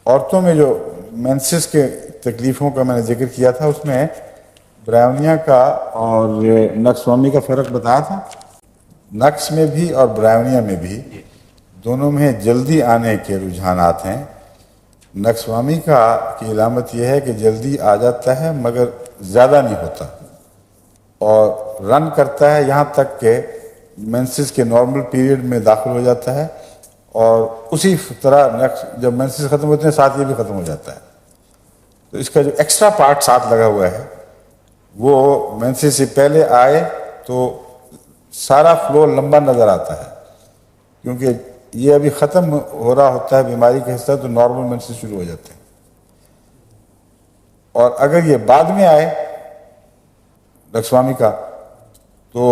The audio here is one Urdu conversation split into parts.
عورتوں میں جو مینسس کے تکلیفوں کا میں نے ذکر کیا تھا، اس میں برائیونیا کا اور نقص کا فرق بتایا تھا. نقص میں بھی اور برائیونیا میں بھی دونوں میں جلدی آنے کے رجحانات ہیں. نقص کی علامت یہ ہے کہ جلدی آ جاتا ہے مگر زیادہ نہیں ہوتا، اور رن کرتا ہے یہاں تک کہ مینسس کے نارمل پیریڈ میں داخل ہو جاتا ہے، اور اسی طرح جب مینسس ختم ہوتے ہیں ساتھ یہ بھی ختم ہو جاتا ہے. تو اس کا جو ایکسٹرا پارٹ ساتھ لگا ہوا ہے وہ مینسس سے پہلے آئے تو سارا فلو لمبا نظر آتا ہے، کیونکہ یہ ابھی ختم ہو رہا ہوتا ہے بیماری کا حصہ، تو نارمل مینسس شروع ہو جاتے ہیں. اور اگر یہ بعد میں آئے نقص کا، تو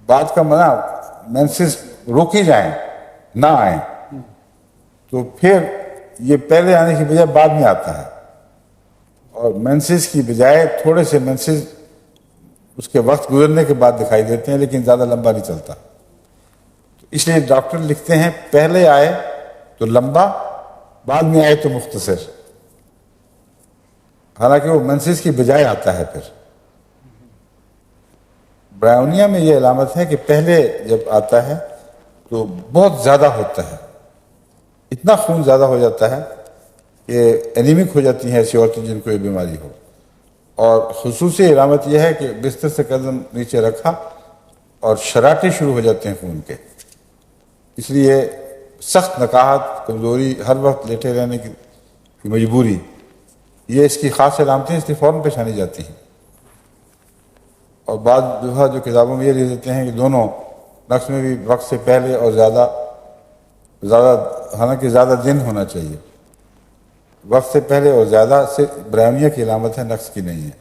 بعد کا منع مینسس رک ہی جائیں نہ آئیں، تو پھر یہ پہلے آنے کی بجائے بعد میں آتا ہے، اور مینسس کی بجائے تھوڑے سے مینسس اس کے وقت گزرنے کے بعد دکھائی دیتے ہیں، لیکن زیادہ لمبا نہیں چلتا. تو اس لیے ڈاکٹر لکھتے ہیں پہلے آئے تو لمبا، بعد میں آئے تو مختصر، حالانکہ وہ مینسس کی بجائے آتا ہے. پھر برائیونیا میں یہ علامت ہے کہ پہلے جب آتا ہے تو بہت زیادہ ہوتا ہے، اتنا خون زیادہ ہو جاتا ہے کہ انیمک ہو جاتی ہیں ایسی عورتیں جن کو یہ بیماری ہو. اور خصوصی علامت یہ ہے کہ بستر سے قدم نیچے رکھا اور شراٹے شروع ہو جاتے ہیں خون کے. اس لیے سخت نقاہت، کمزوری، ہر وقت لیٹے رہنے کی مجبوری، یہ اس کی خاص علامتیں اس لیے فوراً پہچانی جاتی ہیں. اور بعض دفعہ جو کتابوں میں یہ لکھ دیتے ہیں کہ دونوں نقص میں بھی وقت سے پہلے اور زیادہ، حالانکہ زیادہ دن ہونا چاہیے. وقت سے پہلے اور زیادہ سے برائیونیا کی علامت ہے، نقص کی نہیں ہے.